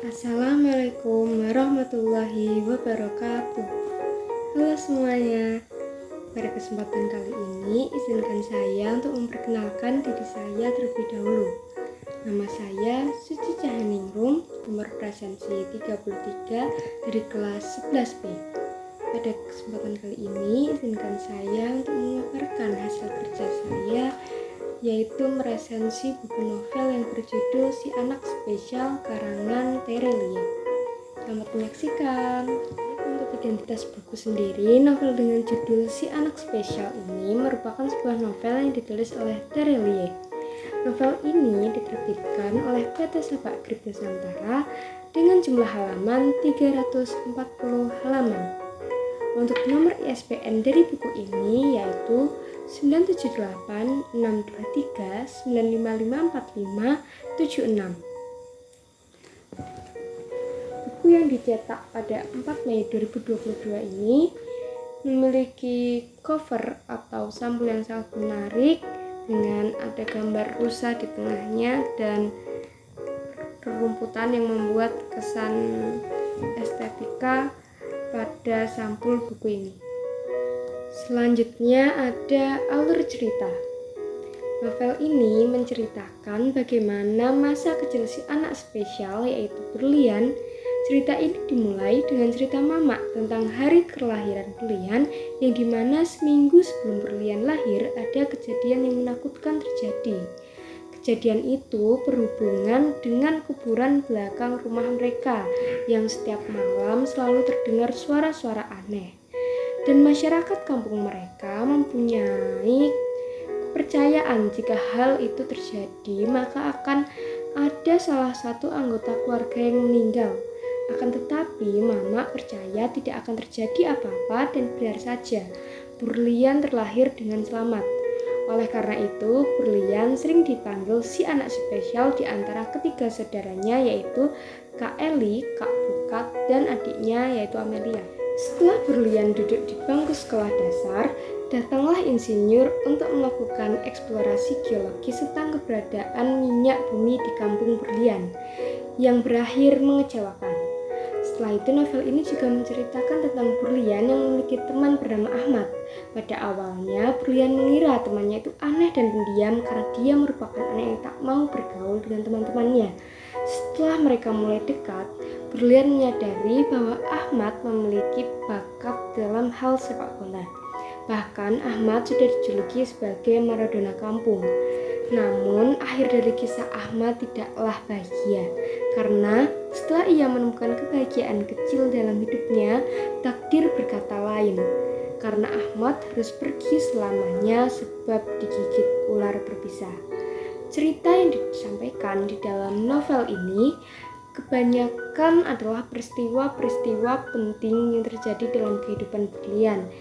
Assalamualaikum warahmatullahi wabarakatuh. Halo semuanya. Pada kesempatan kali ini, izinkan saya untuk memperkenalkan diri saya terlebih dahulu. Nama saya Suci Cahaningrum, nomor presensi 33 dari kelas 11B. Pada kesempatan kali ini, izinkan saya untuk memaparkan hasil kerja saya, yaitu meresensi buku novel yang berjudul Si Anak Spesial karangan Terelie. Selamat menyaksikan. Untuk identitas buku sendiri, novel dengan judul Si Anak Spesial ini merupakan sebuah novel yang ditulis oleh Terelie. Novel ini diterbitkan oleh PT Sabak Grip Nusantara dengan jumlah halaman 340 halaman. Untuk nomor ISBN dari buku ini yaitu 978-623-9554576. Buku yang dicetak pada 4 Mei 2022 ini memiliki cover atau sampul yang sangat menarik dengan ada gambar rusa di tengahnya dan rerumputan yang membuat kesan estetika pada sampul buku ini. Selanjutnya ada alur cerita. Novel ini menceritakan bagaimana masa kecil si anak spesial yaitu Berlian. Cerita ini dimulai dengan cerita Mama tentang hari kelahiran Berlian yang dimana seminggu sebelum Berlian lahir ada kejadian yang menakutkan terjadi. Kejadian itu berhubungan dengan kuburan belakang rumah mereka yang setiap malam selalu terdengar suara-suara aneh. Dan masyarakat kampung mereka mempunyai kepercayaan jika hal itu terjadi maka akan ada salah satu anggota keluarga yang meninggal. Akan tetapi Mama percaya tidak akan terjadi apa-apa dan biar saja Berlian terlahir dengan selamat. Oleh karena itu, Berlian sering dipanggil si anak spesial di antara ketiga saudaranya yaitu Kak Eli, Kak Bukat, dan adiknya yaitu Amelia. Setelah Berlian duduk di bangku sekolah dasar, datanglah insinyur untuk melakukan eksplorasi geologi tentang keberadaan minyak bumi di kampung Berlian yang berakhir mengecewakan. Setelah itu novel ini juga menceritakan tentang Berlian yang memiliki teman bernama Ahmad. Pada awalnya Berlian mengira temannya itu aneh dan pendiam karena dia merupakan anak yang tak mau bergaul dengan teman-temannya. Setelah mereka mulai dekat, Berlian menyadari bahwa Ahmad memiliki bakat dalam hal sepak bola. Bahkan Ahmad sudah dijuluki sebagai Maradona kampung. Namun akhir dari kisah Ahmad tidaklah bahagia karena setelah ia menemukan kebahagiaan kecil dalam hidupnya, takdir berkata lain. Karena Ahmad harus pergi selamanya sebab digigit ular berbisa. Cerita yang disampaikan di dalam novel ini kebanyakan adalah peristiwa-peristiwa penting yang terjadi dalam kehidupan Berlian.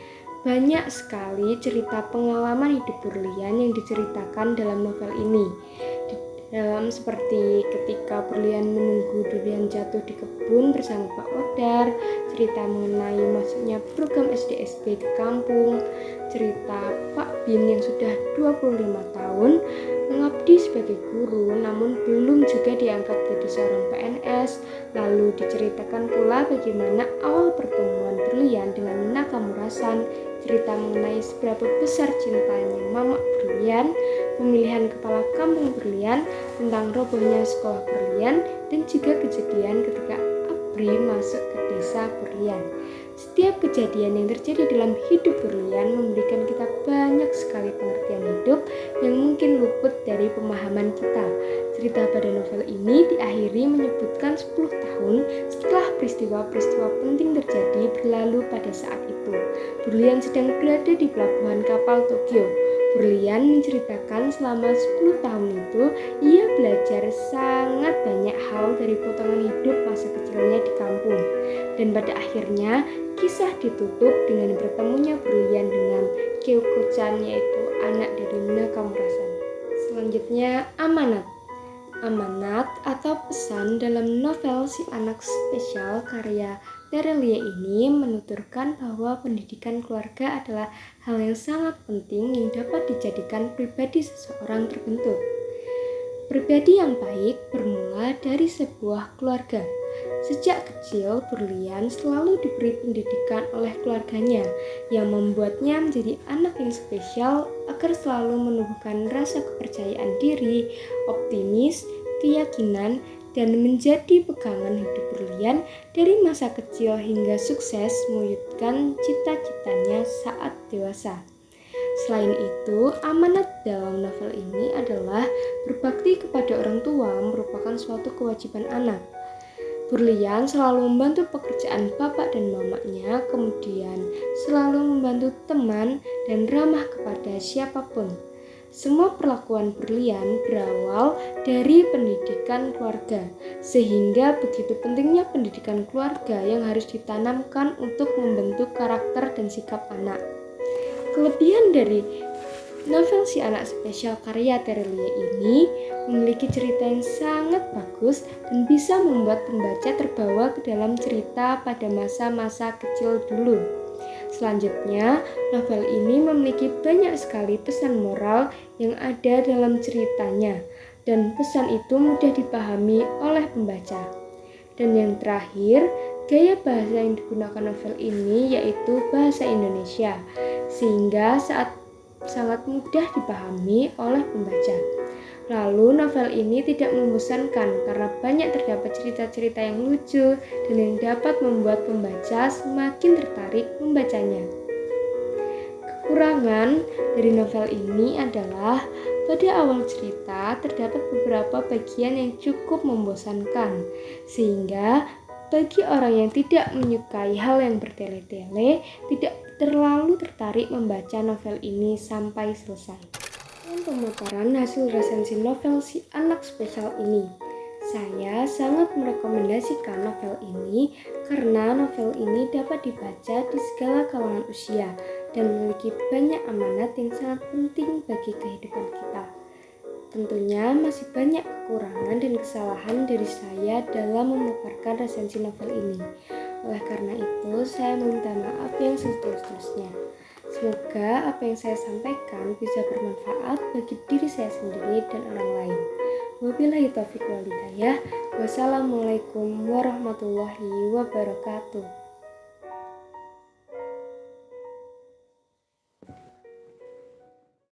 Banyak sekali cerita pengalaman hidup Berlian yang diceritakan dalam novel ini. Dalam seperti ketika Berlian menunggu durian jatuh di kebun bersama Pak Odar, cerita mengenai masuknya program SD-SP di kampung, cerita Pak Bin yang sudah 25 tahun mengabdi sebagai guru namun belum juga diangkat jadi seorang PNS. Lalu diceritakan pula bagaimana awal pertemuan Berlian dengan Nina Kamurasan, cerita mengenai seberapa besar cintanya Mama Berlian, pemilihan kepala kampung Berlian, tentang robohnya sekolah Berlian, dan juga kejadian ketika Abri masuk ke desa Berlian. Setiap kejadian yang terjadi dalam hidup Berlian memberikan kita banyak sekali pengertian hidup yang mungkin luput dari pemahaman kita. Cerita pada novel ini diakhiri menyebutkan 10 tahun setelah peristiwa-peristiwa penting terjadi berlalu pada saat itu. Berlian sedang berada di pelabuhan kapal Tokyo. Berlian menceritakan selama 10 tahun itu ia belajar sangat banyak hal dari potongan hidup masa kecilnya di kampung. Dan pada akhirnya kisah ditutup dengan bertemunya Berlian dengan Kyoko-chan yaitu anak dari Nina Kamurasan. Selanjutnya amanat. Amanat atau pesan dalam novel Si Anak Spesial karya Terelie ini menuturkan bahwa pendidikan keluarga adalah hal yang sangat penting yang dapat dijadikan pribadi seseorang terbentuk. Pribadi yang baik bermula dari sebuah keluarga. Sejak kecil, Berlian selalu diberi pendidikan oleh keluarganya yang membuatnya menjadi anak yang spesial agar selalu menumbuhkan rasa kepercayaan diri, optimis, keyakinan, dan menjadi pegangan hidup Berlian dari masa kecil hingga sukses mewujudkan cita-citanya saat dewasa. Selain itu, amanat dalam novel ini adalah berbakti kepada orang tua merupakan suatu kewajiban anak. Berlian selalu membantu pekerjaan bapak dan mamanya, kemudian selalu membantu teman dan ramah kepada siapapun. Semua perlakuan Berlian berawal dari pendidikan keluarga, sehingga begitu pentingnya pendidikan keluarga yang harus ditanamkan untuk membentuk karakter dan sikap anak. Kelebihan dari novel Si Anak Spesial karya Terelie ini memiliki cerita yang sangat bagus dan bisa membuat pembaca terbawa ke dalam cerita pada masa-masa kecil dulu. Selanjutnya, novel ini memiliki banyak sekali pesan moral yang ada dalam ceritanya, dan pesan itu mudah dipahami oleh pembaca. Dan yang terakhir, gaya bahasa yang digunakan novel ini yaitu bahasa Indonesia, sehingga sangat mudah dipahami oleh pembaca. Lalu novel ini tidak membosankan karena banyak terdapat cerita-cerita yang lucu dan yang dapat membuat pembaca semakin tertarik membacanya. Kekurangan dari novel ini adalah pada awal cerita terdapat beberapa bagian yang cukup membosankan, sehingga bagi orang yang tidak menyukai hal yang bertele-tele tidak terlalu tertarik membaca novel ini sampai selesai. Pemaparan hasil resensi novel Si Anak Spesial ini. Saya sangat merekomendasikan novel ini karena novel ini dapat dibaca di segala kalangan usia dan memiliki banyak amanat yang sangat penting bagi kehidupan kita. Tentunya masih banyak kekurangan dan kesalahan dari saya dalam memaparkan resensi novel ini. Oleh karena itu, saya meminta maaf yang setulus-tulusnya. Semoga apa yang saya sampaikan bisa bermanfaat bagi diri saya sendiri dan orang lain. Wabillahi taufiq wal hidayah. Wassalamualaikum warahmatullahi wabarakatuh.